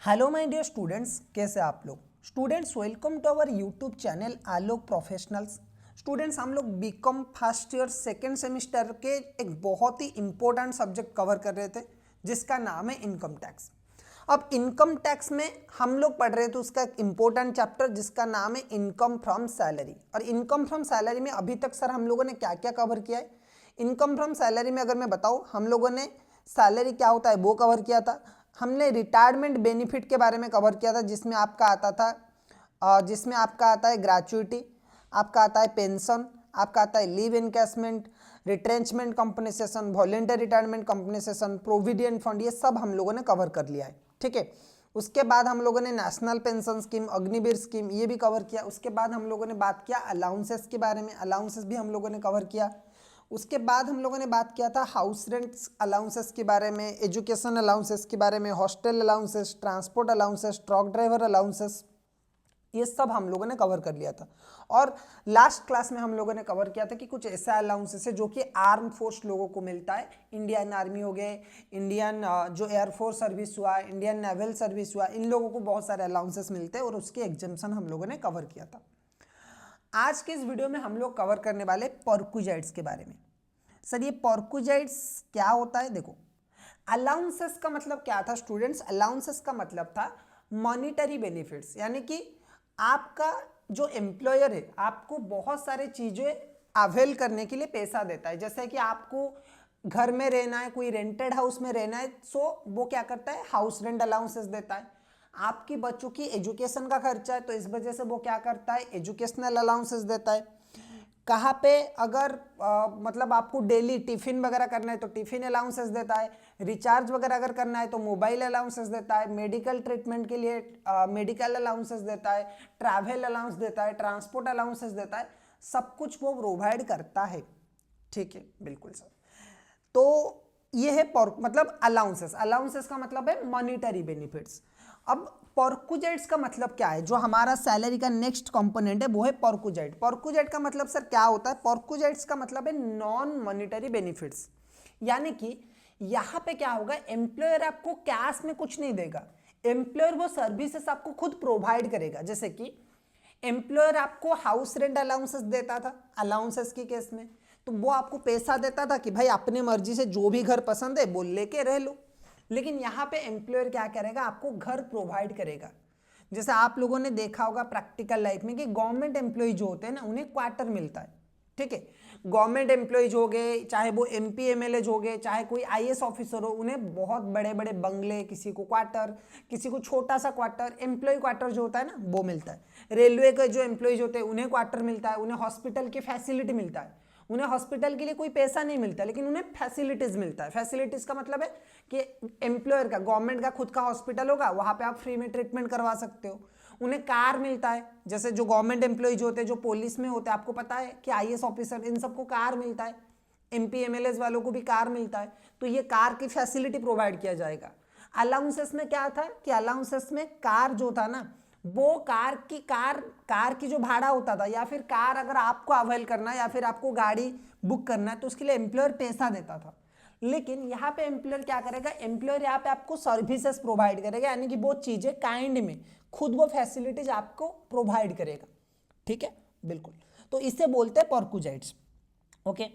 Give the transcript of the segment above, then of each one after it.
Hello my dear students, कैसे आप लोग students. Welcome to our YouTube channel Alok professionals. Students, हम लोग BCom first year second semester के एक बहुत ही इंपॉर्टेंट सब्जेक्ट कवर कर रहे थे जिसका नाम है इनकम टैक्स। अब इनकम टैक्स में हम लोग पढ़ रहे थे उसका एक इम्पोर्टेंट चैप्टर जिसका नाम है इनकम फ्रॉम सैलरी। और इनकम फ्रॉम सैलरी में अभी तक सर हम लोगों ने क्या क्या कवर किया है। इनकम फ्रॉम सैलरी में अगर मैं बताऊँ, हम लोगों ने सैलरी क्या होता है वो कवर किया था। हमने रिटायरमेंट बेनिफिट के बारे में कवर किया था जिसमें आपका आता है ग्रेचुइटी, आपका आता है पेंशन, आपका आता है leave encashment, retrenchment compensation, voluntary retirement compensation, provident fund, ये सब हम लोगों ने कवर कर लिया है। ठीक है। उसके बाद हम लोगों ने national pension scheme, Agniveer scheme, ये भी कवर किया। उसके बाद हम लोगों ने बात किया अलाउंसेस के बारे में, अलाउंसेस भी हम लोगों ने कवर किया। उसके बाद हम लोगों ने बात किया था हाउस रेंट अलाउंसेस के बारे में, एजुकेशन अलाउंसेस के बारे में, hostel allowances, transport allowances, truck driver allowances, ये सब हम लोगों ने कवर कर लिया था। और लास्ट क्लास में हम लोगों ने कवर किया था कि कुछ ऐसा अलाउंसेस है जो कि आर्म फोर्स लोगों को मिलता है। इंडियन आर्मी हो गए, इंडियन जो एयरफोर्स सर्विस हुआ, इंडियन नेवल सर्विस हुआ, इन लोगों को बहुत सारे अलाउंसेस मिलते हैं और उसके एग्जम्पशन हम लोगों ने कवर किया था। आज के इस वीडियो में हम लोग कवर करने वाले पर्क्विजाइट्स के बारे में। सर ये पर्क्विजाइट्स क्या होता है? देखो, अलाउंसेस का मतलब क्या था स्टूडेंट्स? अलाउंसेस का मतलब था मॉनिटरी बेनिफिट्स, यानी कि आपका जो एम्प्लॉयर है आपको बहुत सारे चीजें अवेल करने के लिए पैसा देता है। जैसे कि आपको घर में रहना है, कोई रेंटेड हाउस में रहना है, सो वो क्या करता है, हाउस रेंट अलाउंसेस देता है। आपकी बच्चों की एजुकेशन का खर्चा है तो इस वजह से वो क्या करता है, एजुकेशनल अलाउंसेस देता है। कहाँ पे अगर मतलब आपको डेली टिफिन वगैरह करना है तो टिफिन अलाउंसेस देता है। रिचार्ज वगैरह अगर करना है तो मोबाइल अलाउंसेस देता है। मेडिकल ट्रीटमेंट के लिए मेडिकल अलाउंसेस देता है। ट्रैवल अलाउंस देता है, ट्रांसपोर्ट अलाउंसेस देता है, सब कुछ वो प्रोवाइड करता है। ठीक है, बिल्कुल सर। तो ये है मतलब अलाउंसेस। अलाउंसेस का मतलब है मॉनिटरी बेनिफिट्स। अब पर्क्विजाइट्स का मतलब क्या है? जो हमारा सैलरी का नेक्स्ट कंपोनेंट है वो है पर्क्विजाइट। पर्क्विजाइट का मतलब सर क्या होता है? पर्क्विजाइट्स का मतलब है नॉन मॉनिटरी बेनिफिट्स, यानी कि यहां पे क्या होगा, एम्प्लॉयर आपको कैश में कुछ नहीं देगा, एम्प्लॉयर वो सर्विसेस आपको खुद प्रोवाइड करेगा। जैसे कि एम्प्लॉयर आपको हाउस रेंट अलाउंसेस देता था, अलाउंसेस के केस में तो वो आपको पैसा देता था कि भाई अपने मर्जी से जो भी घर पसंद है वो लेके रह लो। लेकिन यहाँ पे एम्प्लॉयर क्या करेगा, आपको घर प्रोवाइड करेगा। जैसे आप लोगों ने देखा होगा प्रैक्टिकल लाइफ में कि गवर्नमेंट एम्प्लॉय जो होते हैं ना, उन्हें क्वार्टर मिलता है। ठीक है, गवर्नमेंट एम्प्लॉयज हो गए, चाहे वो एमपी एमएलए हो गए, चाहे कोई आईएएस ऑफिसर हो, उन्हें बहुत बड़े बड़े बंगले, किसी को क्वार्टर, किसी को छोटा सा क्वार्टर, एम्प्लॉय क्वार्टर जो होता है ना वो मिलता है। रेलवे के जो एम्प्लॉयज होते हैं उन्हें क्वार्टर मिलता है, उन्हें हॉस्पिटल की फैसिलिटी मिलता है। उन्हें हॉस्पिटल के लिए कोई पैसा नहीं मिलता लेकिन उन्हें फैसिलिटीज मिलता है। फैसिलिटीज का मतलब है कि एम्प्लॉयर का, गवर्नमेंट का खुद का हॉस्पिटल होगा, वहां पे आप फ्री में ट्रीटमेंट करवा सकते हो। उन्हें कार मिलता है, जैसे जो गवर्नमेंट एम्प्लॉयज होते हैं, जो पुलिस में होते हैं, आपको पता है कि आईएएस ऑफिसर, इन सबको कार मिलता है। एमपी एमएलए वालों को भी कार मिलता है, तो ये कार की फैसिलिटी प्रोवाइड किया जाएगा। अलाउंसेस में क्या था कि अलाउंसेस में कार जो था ना, वो कार की जो भाड़ा होता था, या फिर कार अगर आपको अवेल करना है या फिर आपको गाड़ी बुक करना है तो उसके लिए एम्प्लॉयर पैसा देता था। लेकिन यहाँ पे एम्प्लॉयर क्या करेगा, एम्प्लॉयर यहाँ पे आपको सर्विसेज प्रोवाइड करेगा, यानी कि वो चीजें काइंड में खुद वो फैसिलिटीज आपको प्रोवाइड करेगा। ठीक है, बिल्कुल। तो इसे बोलते हैं पर्क्विजाइट्स। ओके,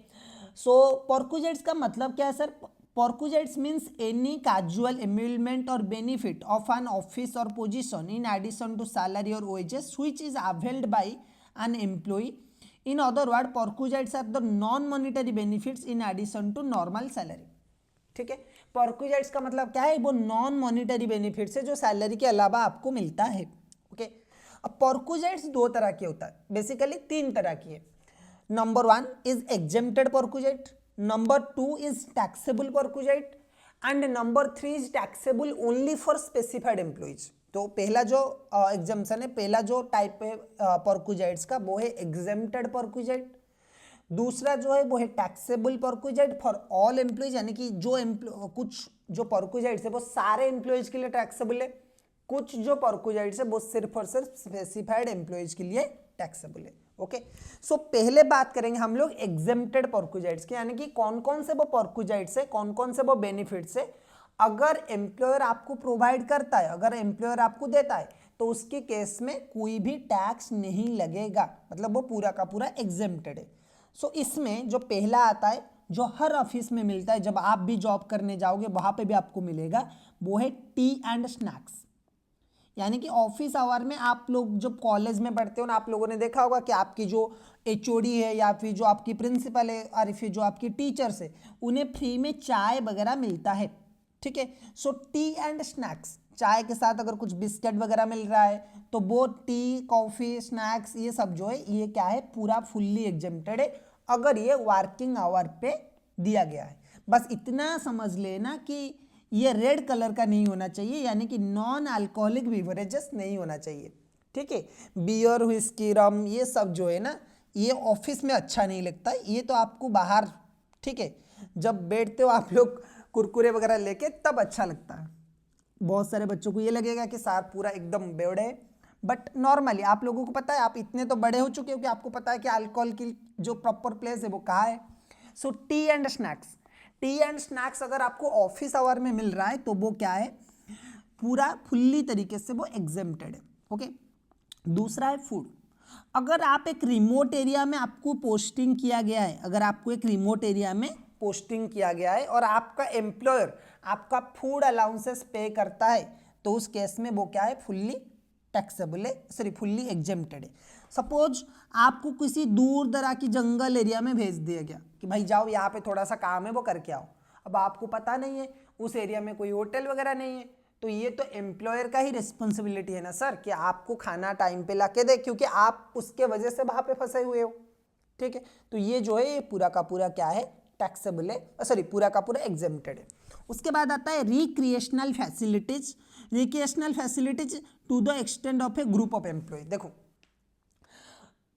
सो पर्क्विजाइट्स का मतलब क्या है sir? Perquisites means any casual emolument or benefit of an office or position in addition to salary or wages which is availed by an employee. In other word, perquisites are the non monetary benefits in addition to normal salary. ठीक है, पर्क्विजाइट्स का मतलब क्या है? वो non monetary benefits है जो salary के अलावा आपको मिलता है। ओके, अब पर्क्विजाइट्स दो तरह के होता है, बेसिकली तीन तरह की है। Number 1 is exempted perquisite, number 2 is taxable perquisite, and number 3 is taxable only for specified employees. तो पहला जो एग्जाम्पशन है, पहला जो टाइप है पर्क्विजाइट्स का, वो है एग्जेम्प्टेड पर्क्विजाइट। दूसरा जो है वो है टैक्सेबल पर्क्विजाइट फॉर ऑल एम्प्लॉइज, यानी कि जो कुछ जो पर्क्विजाइट्स है वो सारे एम्प्लॉइज के लिए टैक्सेबल है, कुछ जो पर्क्विजाइट्स है वो सिर्फ और सिर्फ स्पेसिफाइड एम्प्लॉइज के लिए टैक्सेबल है। ओके, सो पहले बात करेंगे हम लोग एग्जेम्प्टेड पर्क्विजाइट्स की, यानी कि कौन कौन से वो पर्क्विजाइट्स है, कौन कौन से वो बेनिफिट्स है अगर एम्प्लॉयर आपको प्रोवाइड करता है, अगर एम्प्लॉयर आपको देता है, तो उसके केस में कोई भी टैक्स नहीं लगेगा, मतलब वो पूरा का पूरा एग्जेम्प्टेड है। सो इसमें जो पहला आता है, जो हर ऑफिस में मिलता है, जब आप भी जॉब करने जाओगे वहां पे भी आपको मिलेगा, वो है टी एंड स्नैक्स। यानी कि ऑफिस आवर में आप लोग जब कॉलेज में पढ़ते हो ना, आप लोगों ने देखा होगा कि आपकी जो एचओडी है या फिर जो आपकी प्रिंसिपल है और फिर जो आपकी टीचर्स है, उन्हें फ्री में चाय वगैरह मिलता है, ठीक है। सो टी एंड स्नैक्स, चाय के साथ अगर कुछ बिस्किट वगैरह मिल रहा है तो वो टी, कॉफ़ी, स्नैक्स ये सब जो है ये क्या है, पूरा फुल्ली एग्जेम्प्टेड है अगर ये वर्किंग आवर पे दिया गया है। बस इतना समझ लेना कि ये रेड कलर का नहीं होना चाहिए, यानी कि नॉन अल्कोहलिक बिवरेजेस नहीं होना चाहिए, ठीक है। बियर, व्हिस्की, रम ये सब जो है ना, ये ऑफिस में अच्छा नहीं लगता, ये तो आपको बाहर, ठीक है, जब बैठते हो आप लोग कुरकुरे वगैरह लेके तब अच्छा लगता है। बहुत सारे बच्चों को ये लगेगा कि सार पूरा एकदम बेवड़े है, बट नॉर्मली आप लोगों को पता है, आप इतने तो बड़े हो चुके हो कि आपको पता है कि अल्कोहल की जो प्रॉपर प्लेस है वो कहाँ है। So tea and snacks, tea and snacks अगर आपको ऑफिस आवर में मिल रहा है तो वो क्या है, पूरा फुल्ली तरीके से वो एग्जेम्प्टेड है, ओके। दूसरा है फूड। अगर आप एक रिमोट एरिया में आपको पोस्टिंग किया गया है, अगर आपको एक रिमोट एरिया में पोस्टिंग किया गया है और आपका एम्प्लॉयर आपका फूड अलाउंसेस पे करता है, तो उस केस में वो क्या है, फुल्ली टैक्सेबल है, सॉरी फुल्ली एग्जेम्प्टेड है। सपोज आपको किसी दूर दराज की जंगल एरिया में भेज दिया गया कि भाई जाओ यहाँ पे थोड़ा सा काम है वो करके आओ। अब आपको पता नहीं है, उस एरिया में कोई होटल वगैरह नहीं है, तो ये तो एम्प्लॉयर का ही रिस्पॉन्सिबिलिटी है ना सर कि आपको खाना टाइम पे ला के दे, क्योंकि आप उसके वजह से वहाँ पे फंसे हुए हो, ठीक है। तो ये जो है ये पूरा का पूरा क्या है, टैक्सेबल है, सॉरी पूरा का पूरा एग्जेम्प्टेड है। उसके बाद आता है recreational facilities. Recreational facilities to the extend of a group of employ. देखो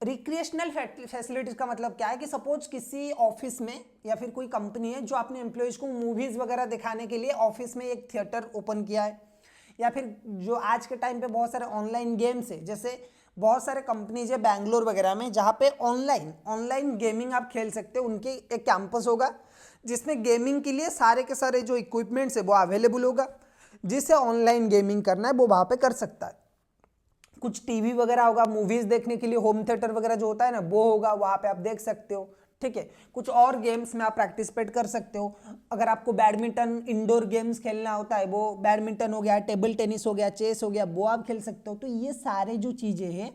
रिक्रिएशनल फैसिलिटीज का मतलब क्या है कि सपोज किसी ऑफिस में या फिर कोई कंपनी है जो अपने एम्प्लॉयज को मूवीज वगैरह दिखाने के लिए ऑफिस में एक थिएटर ओपन किया है, या फिर जो आज के टाइम पे बहुत सारे ऑनलाइन गेम्स है, जैसे बहुत सारे कंपनीज है बैंगलोर वगैरह में जहाँ पे ऑनलाइन गेमिंग आप खेल सकते हो। उनके एक कैंपस होगा जिसमें गेमिंग के लिए सारे के सारे जो इक्विपमेंट्स है वो अवेलेबल होगा, जिसे ऑनलाइन गेमिंग करना है वो वहाँ पे कर सकता है। कुछ टीवी वगैरह होगा, मूवीज देखने के लिए होम थिएटर वगैरह जो होता है ना वो होगा, वहाँ पे आप देख सकते हो, ठीक है। कुछ और गेम्स में आप पार्टिसिपेट कर सकते हो। अगर आपको बैडमिंटन इंडोर गेम्स खेलना होता है, वो बैडमिंटन हो गया, टेबल टेनिस हो गया, चेस हो गया, वो आप खेल सकते हो। तो ये सारे जो चीज़ें हैं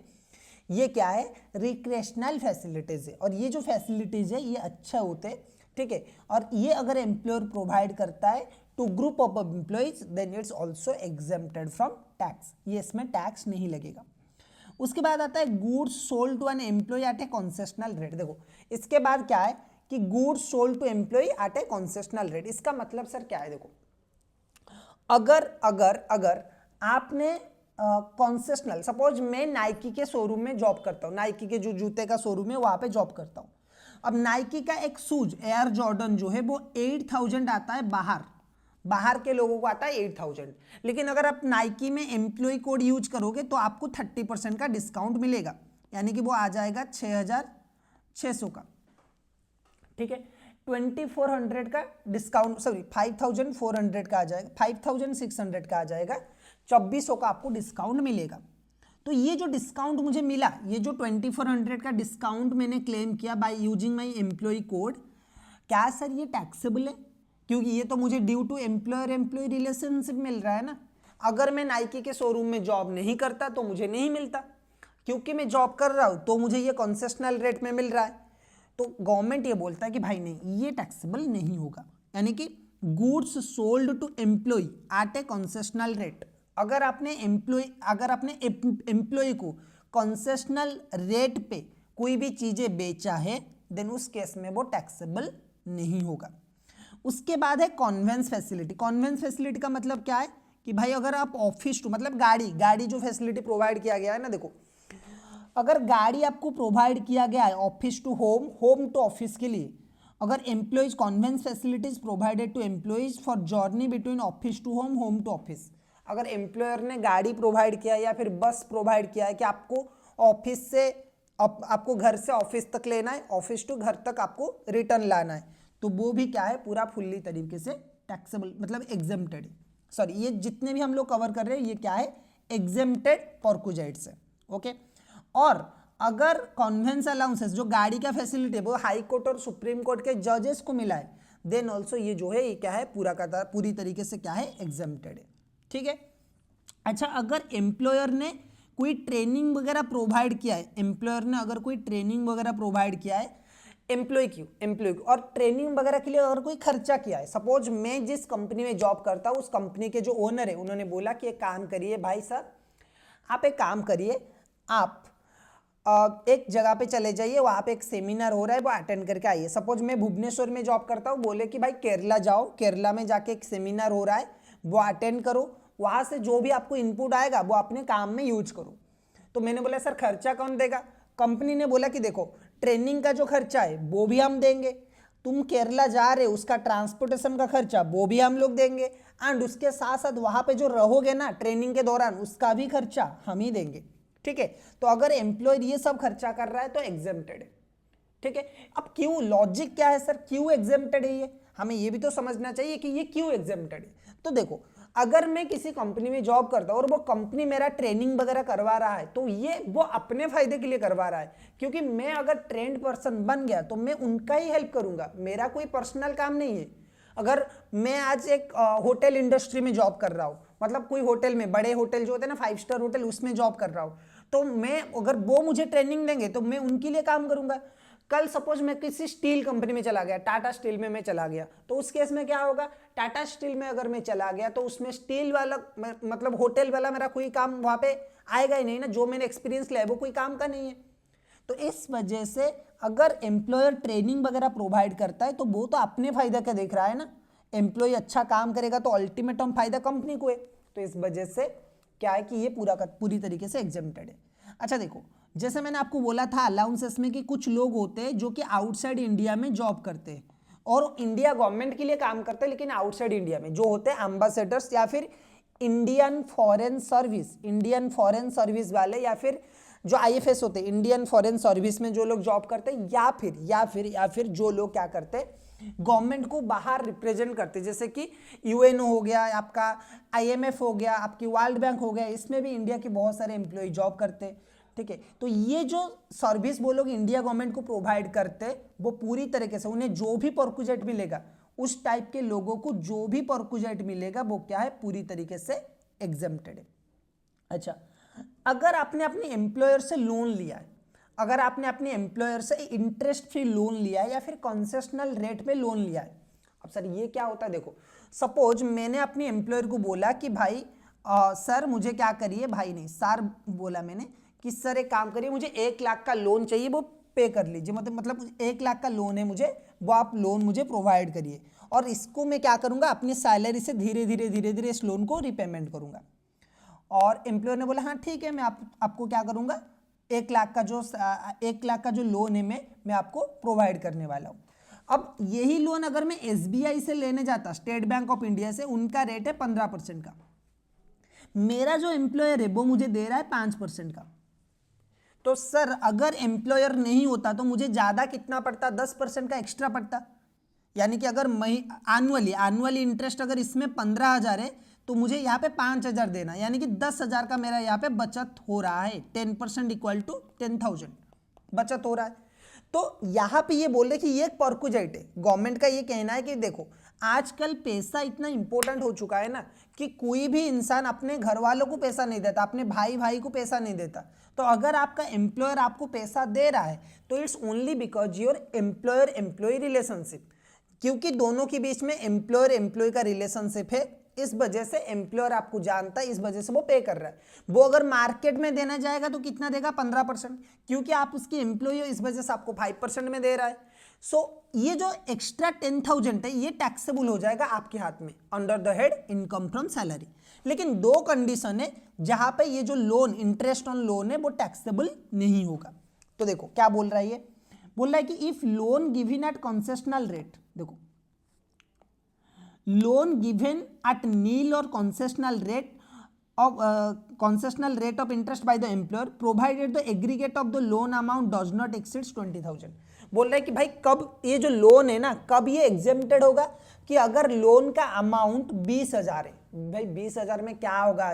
ये क्या है, रिक्रिएशनल फैसिलिटीज़ है, और ये जो फैसिलिटीज़ है ये अच्छा होते हैं, ठीक है। और ये अगर एम्प्लॉयर प्रोवाइड करता है to group of employees then it's also exempted from tax, ये इसमें टैक्स नहीं लगेगा। उसके बाद आता है goods sold to an employ at a concessional rate. देखो इसके बाद क्या है कि goods sold to employ at a concessional rate, इसका मतलब सर क्या है, देखो अगर अगर अगर आपने कंसेशनल, सपोज मैं नाइकी के शोरूम में जॉब करता हूँ, नाइकी के जो जूते का शोरूम है वहाँ पे जॉब करता हूँ। अब नाइकी का एक शूज एयर जॉर्डन जो है वो 8000 आता है, बाहर के लोगों को आता है 8000, लेकिन अगर आप नाइकी में एम्प्लॉय कोड यूज करोगे तो आपको 30% का डिस्काउंट मिलेगा, यानी कि वो आ जाएगा 6600 का, ठीक है। 2400 का डिस्काउंट, सॉरी 5400 का आ जाएगा, 5600 का आ जाएगा, 2400 का आपको डिस्काउंट मिलेगा। तो ये जो डिस्काउंट मुझे मिला, ये जो 2400 का डिस्काउंट मैंने क्लेम किया by using my employee code, क्या सर ये टैक्सेबल है? क्योंकि ये तो मुझे due to employer employ relationship मिल रहा है ना। अगर मैं नाइकी के शोरूम में जॉब नहीं करता तो मुझे नहीं मिलता, क्योंकि मैं जॉब कर रहा हूँ तो मुझे ये कंसेशनल रेट में मिल रहा है। तो गवर्नमेंट ये बोलता है कि भाई नहीं, ये टैक्सेबल नहीं होगा, यानी कि goods sold to employ at a concessional rate. अगर अपने एम्प्लॉय को कंसेशनल रेट पे कोई भी चीजें बेचा है देन उस केस में वो टैक्सेबल नहीं होगा। उसके बाद है कॉन्वेंस फैसिलिटी। कॉन्वेंस फैसिलिटी का मतलब क्या है कि भाई अगर आप ऑफिस टू, मतलब गाड़ी जो फैसिलिटी प्रोवाइड किया गया है ना, देखो अगर गाड़ी आपको प्रोवाइड किया गया है office to home, home to office के लिए, अगर employees conveyance facilities provided to employees for journey between office to home, home to office, अगर एम्प्लॉयर ने गाड़ी प्रोवाइड किया है या फिर बस प्रोवाइड किया है कि आपको ऑफिस से आपको घर से ऑफिस तक लेना है, ऑफिस टू घर तक आपको रिटर्न लाना है, तो वो भी क्या है, पूरा फुल्ली तरीके से टैक्सेबल मतलब एग्जेम्प्टेड, सॉरी ये जितने भी हम लोग कवर कर रहे हैं ये क्या है, एग्जेम्प्टेड परक्विजाइट्स है। ओके, और अगर कॉन्वेंस अलाउंसेस जो गाड़ी का फैसिलिटी है वो हाई कोर्ट और सुप्रीम कोर्ट के जजेस को मिला है, देन ऑल्सो ये जो है ये क्या है, पूरी तरीके से क्या है, एग्जेम्प्टेड है। ठीक है, अच्छा अगर एम्प्लॉयर ने कोई ट्रेनिंग वगैरह प्रोवाइड किया है, एम्प्लॉयर ने अगर कोई ट्रेनिंग वगैरह प्रोवाइड किया है एम्प्लॉय की और ट्रेनिंग वगैरह के लिए अगर कोई खर्चा किया है, सपोज मैं जिस कंपनी में जॉब करता हूँ उस कंपनी के जो ओनर है उन्होंने बोला कि एक काम करिए भाई साहब, आप एक काम करिए, आप एक जगह पे चले जाइए, वहाँ पे एक सेमिनार हो रहा है वो अटेंड करके आइए। सपोज मैं भुवनेश्वर में जॉब करता हूँ, बोले कि भाई केरला जाओ, केरला में जाके एक सेमिनार हो रहा है वो अटेंड करो, वहाँ से जो भी आपको इनपुट आएगा वो अपने काम में यूज करो। तो मैंने बोला सर खर्चा कौन देगा, कंपनी ने बोला कि देखो ट्रेनिंग का जो खर्चा है वो भी हम देंगे, तुम केरला जा रहे हो उसका ट्रांसपोर्टेशन का खर्चा वो भी हम लोग देंगे, एंड उसके साथ साथ वहाँ पे जो रहोगे ना ट्रेनिंग के दौरान उसका भी खर्चा हम ही देंगे। ठीक है, तो अगर एम्प्लॉयर ये सब खर्चा कर रहा है तो एग्जेम्प्टेड है। ठीक है, अब क्यों, लॉजिक क्या है सर, क्यों एग्जेम्प्टेड है ये, हमें ये भी तो समझना चाहिए कि ये क्यों एग्जेम्प्टेड है। तो देखो अगर मैं किसी कंपनी में जॉब करता हूं और वो कंपनी मेरा ट्रेनिंग वगैरह करवा रहा है तो ये वो अपने फायदे के लिए करवा रहा है, क्योंकि मैं अगर ट्रेंड पर्सन बन गया तो मैं उनका ही हेल्प करूंगा, मेरा कोई पर्सनल काम नहीं है। अगर मैं आज एक होटल इंडस्ट्री में जॉब कर रहा हूँ, मतलब कोई होटल में, बड़े होटल जो होते हैं ना 5 स्टार होटल, उसमें जॉब कर रहा हूँ, तो मैं अगर वो मुझे ट्रेनिंग देंगे तो मैं उनके लिए काम करूंगा। कल सपोज मैं किसी स्टील कंपनी में चला गया, टाटा स्टील में मैं चला गया, तो उस केस में क्या होगा, टाटा स्टील में अगर मैं चला गया तो उसमें स्टील वाला मतलब होटल वाला मेरा कोई काम वहां पे आएगा ही नहीं ना, जो मैंने एक्सपीरियंस लिया है वो कोई काम का नहीं है। तो इस वजह से अगर एम्प्लॉयर ट्रेनिंग वगैरह प्रोवाइड करता है तो वो तो अपने फायदा का देख रहा है ना, एम्प्लॉय अच्छा काम करेगा तो अल्टीमेटम फायदा कंपनी को है। तो इस वजह से क्या है कि ये पूरी तरीके से एग्जेम्प्टेड है। अच्छा देखो, जैसे मैंने आपको बोला था अलाउंसेस में कि कुछ लोग होते हैं जो कि आउटसाइड इंडिया में जॉब करते हैं और इंडिया गवर्नमेंट के लिए काम करते हैं, लेकिन आउटसाइड इंडिया में जो होते हैं एम्बेसडर्स या फिर इंडियन फॉरेन सर्विस वाले, या फिर जो आईएफएस होते हैं इंडियन फॉरेन सर्विस में जो लोग जॉब करते हैं, या फिर जो लोग क्या करते हैं गवर्नमेंट को बाहर रिप्रेजेंट करते हैं, जैसे कि यूएनओ हो गया, आपका आईएमएफ हो गया, आपकी वर्ल्ड बैंक हो गया, इसमें भी इंडिया के बहुत सारे एम्प्लॉय जॉब करते हैं। ठीक है, तो ये जो सर्विस वो लोग इंडिया गवर्नमेंट को प्रोवाइड करते हैं वो पूरी तरीके से उन्हें जो भी परक्विजाइट मिलेगा, उस टाइप के लोगों को जो भी परक्विजाइट मिलेगा वो क्या है, पूरी तरीके से एग्जेम्प्टेड है। अच्छा, अगर आपने अपने एम्प्लॉयर से लोन लिया है, अगर आपने अपने एम्प्लॉयर से इंटरेस्ट फ्री लोन लिया है या फिर कंसेशनल रेट पे लोन लिया है, अब सर ये क्या होता है, देखो सपोज मैंने अपने एम्प्लॉयर को बोला कि भाई सर मुझे क्या करिए, भाई नहीं सर बोला मैंने कि सर एक काम करिए, मुझे 1 लाख का लोन चाहिए, वो पे कर लीजिए, मतलब 1 लाख का लोन है मुझे, वो आप लोन मुझे प्रोवाइड करिए, और इसको मैं क्या करूंगा अपनी सैलरी से धीरे धीरे इस लोन को रिपेमेंट करूंगा। और एम्प्लॉयर ने बोला हाँ ठीक है, मैं आपको क्या करूंगा, 1 लाख का जो लोन है मैं आपको प्रोवाइड करने वाला हूँ। अब यही लोन अगर मैं एसबीआई से लेने जाता, स्टेट बैंक ऑफ इंडिया से, उनका रेट है 15% का, मेरा जो एम्प्लॉयर है वो मुझे दे रहा है 5% का। तो सर अगर एम्प्लॉयर नहीं होता तो मुझे ज़्यादा कितना पड़ता, 10% का एक्स्ट्रा पड़ता, यानी कि अगर एनुअली इंटरेस्ट अगर इसमें 15,000 है तो मुझे यहाँ पे 5,000 देना, यानी कि 10,000 का मेरा यहाँ पे बचत हो रहा है, 10% इक्वल टू 10,000 बचत हो रहा है। तो यहाँ पे ये बोल रहे कि ये एक परक्विजाइट है, गवर्नमेंट का ये कहना है कि देखो आजकल पैसा इतना इंपॉर्टेंट हो चुका है ना कि कोई भी इंसान अपने घर वालों को पैसा नहीं देता, अपने भाई को पैसा नहीं देता। तो अगर आपका एम्प्लॉयर आपको पैसा दे रहा है तो it's only because your employer employ relationship, क्योंकि दोनों के बीच में एम्प्लॉयर एम्प्लॉय का रिलेशनशिप है, इस वजह से एम्प्लॉयर आपको जानता है, इस वजह से वो पे कर रहा है। वो अगर मार्केट में देना जाएगा तो कितना देगा, 15%, क्योंकि आप उसकी एम्प्लॉय हो, इस वजह से आपको 5% में दे रहा है। सो ये जो एक्स्ट्रा 10,000 है ये टैक्सेबल हो जाएगा आपके हाथ में under the head income from salary. लेकिन 2 कंडीशन है जहां पे ये जो लोन, इंटरेस्ट ऑन लोन है वो टैक्सेबल नहीं होगा। तो देखो क्या बोल रहा है, ये बोल रहा है कि if loan given at concessional rate, देखो लोन गिवन एट नील और concessional rate of interest by the employer provided the aggregate of the loan amount does not exceed 20,000। बोल रहा है कि भाई कब ये जो लोन है ना, कब ये एग्जेम्प्टेड होगा, कि अगर लोन का अमाउंट 20,000 है। भाई 20,000 में क्या होगा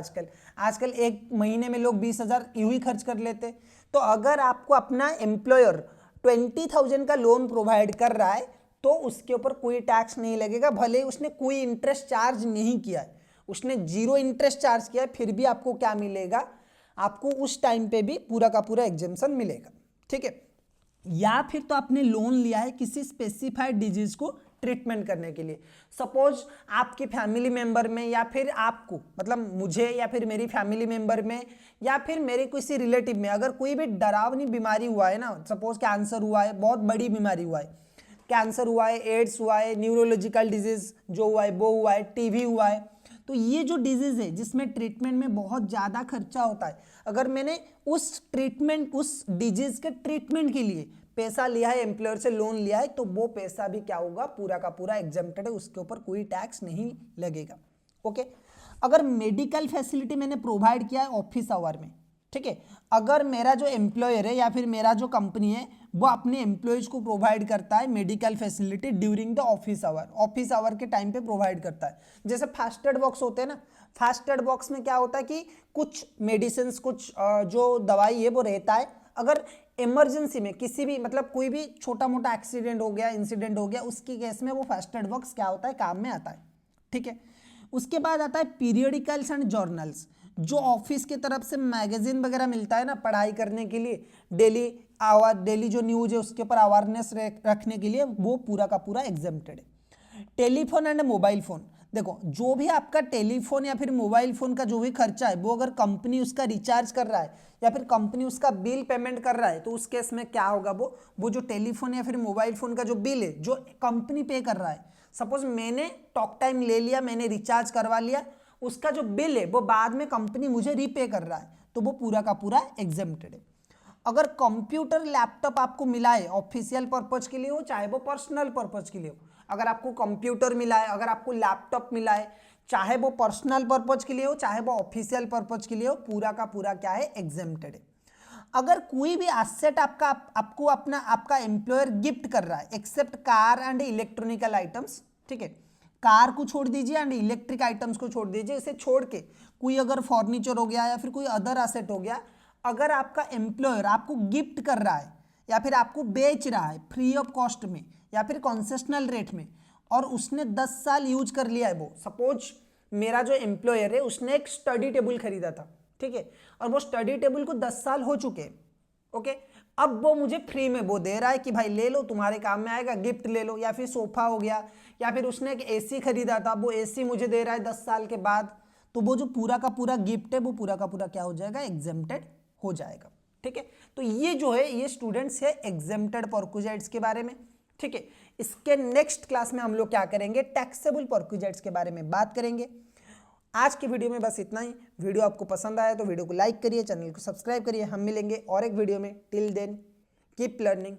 आजकल एक महीने में लोग 20,000 यूं ही खर्च कर लेते। तो अगर आपको अपना एम्प्लॉयर 20,000 का लोन प्रोवाइड कर रहा है तो उसके ऊपर कोई टैक्स नहीं लगेगा, भले उसने कोई इंटरेस्ट चार्ज नहीं किया है, उसने 0 इंटरेस्ट चार्ज किया है, फिर भी आपको क्या मिलेगा, आपको उस टाइम पे भी पूरा का पूरा एग्जेम्पशन मिलेगा। ठीक है, या फिर तो आपने लोन लिया है किसी स्पेसिफाइड डिजीज को ट्रीटमेंट करने के लिए। सपोज आपके फैमिली मेंबर में, या फिर आपको मतलब मुझे, या फिर मेरी फैमिली मेंबर में, या फिर मेरे किसी रिलेटिव में अगर कोई भी डरावनी बीमारी हुआ है ना, सपोज कैंसर हुआ है, बहुत बड़ी बीमारी हुआ है, कैंसर हुआ है, एड्स हुआ है, न्यूरोलॉजिकल डिजीज जो हुआ है वो हुआ है, टीबी हुआ है, तो ये जो डिजीज है जिसमें ट्रीटमेंट में बहुत ज़्यादा खर्चा होता है, अगर मैंने उस डिजीज के ट्रीटमेंट के लिए पैसा लिया है, एम्प्लॉयर से लोन लिया है, तो वो पैसा भी क्या होगा, पूरा का पूरा एग्जेम्प्टेड है, उसके ऊपर कोई टैक्स नहीं लगेगा। ओके, अगर मेडिकल फैसिलिटी मैंने प्रोवाइड किया है ऑफिस आवर में, ठीक है, अगर मेरा जो एम्प्लॉयर है या फिर मेरा जो कंपनी है वो अपने एम्प्लॉयज को प्रोवाइड करता है medical facility during the office hour के टाइम पे प्रोवाइड करता है। जैसे फास्ट एड बॉक्स होते हैं ना, फास्ट एड बॉक्स में क्या होता है कि कुछ मेडिसिन, कुछ जो दवाई है वो रहता है, अगर इमरजेंसी में किसी भी मतलब कोई भी छोटा मोटा एक्सीडेंट हो गया, इंसिडेंट हो गया, उसकी केस में वो फास्ट एड बॉक्स क्या होता है, काम में आता है। ठीक है, उसके बाद आता है पीरियडिकल्स एंड जर्नल्स, जो ऑफिस की तरफ से मैगजीन वगैरह मिलता है ना पढ़ाई करने के लिए, डेली जो न्यूज है उसके ऊपर अवेयरनेस रखने के लिए, वो पूरा का पूरा एग्जेम्प्टेड है। टेलीफोन एंड मोबाइल फोन, देखो जो भी आपका टेलीफोन या फिर मोबाइल फोन का जो भी खर्चा है, वो अगर कंपनी उसका रिचार्ज कर रहा है या फिर कंपनी उसका बिल पेमेंट कर रहा है, तो उस केस में क्या होगा, वो जो टेलीफोन या फिर मोबाइल फोन का जो बिल है जो कंपनी पे कर रहा है, सपोज मैंने टॉक टाइम ले लिया, मैंने रिचार्ज करवा लिया, उसका जो बिल है वो बाद में कंपनी मुझे रीपे कर रहा है, तो वो पूरा का पूरा एग्जेम्प्टेड है। अगर कंप्यूटर लैपटॉप आपको मिला है ऑफिशियल पर्पज के लिए हो चाहे वो पर्सनल पर्पज के लिए हो, अगर आपको कंप्यूटर मिला है, अगर आपको लैपटॉप मिला है, चाहे वो पर्सनल पर्पज के लिए हो चाहे वो ऑफिशियल पर्पज के लिए हो, पूरा का पूरा क्या है, एग्जेम्प्टेड है। अगर कोई भी एसेट आपको आपका एम्प्लॉयर गिफ्ट कर रहा है, except car and electronical items, ठीक है, कार को छोड़ दीजिए एंड इलेक्ट्रिक आइटम्स को छोड़ दीजिए, इसे छोड़ के कोई अगर फर्नीचर हो गया या फिर कोई अदर एसेट हो गया, अगर आपका एम्प्लॉयर आपको गिफ्ट कर रहा है या फिर आपको बेच रहा है फ्री ऑफ कॉस्ट में या फिर कंसेशनल रेट में, और उसने 10 साल यूज कर लिया है, वो सपोज मेरा जो एम्प्लॉयर है उसने एक स्टडी टेबल खरीदा था, ठीक है, और वो स्टडी टेबल को 10 साल हो चुके हैं, ओके, अब वो मुझे फ्री में वो दे रहा है कि भाई ले लो, तुम्हारे काम में आएगा, गिफ्ट ले लो। या फिर सोफा हो गया, या फिर उसने एक एसी खरीदा था, वो एसी मुझे दे रहा है 10 साल के बाद, तो वो जो पूरा का पूरा गिफ्ट है वो पूरा का पूरा क्या हो जाएगा, एग्जेम्प्टेड हो जाएगा। ठीक है, तो ये जो है ये स्टूडेंट्स है एग्जेम्प्टेड परक्विजाइट्स के बारे में। ठीक है, इसके नेक्स्ट क्लास में हम लोग क्या करेंगे, टैक्सेबल परक्विजाइट्स के बारे में बात करेंगे। आज की वीडियो में बस इतना ही। वीडियो आपको पसंद आया तो वीडियो को लाइक करिए, चैनल को सब्सक्राइब करिए। हम मिलेंगे और एक वीडियो में। Till then keep learning.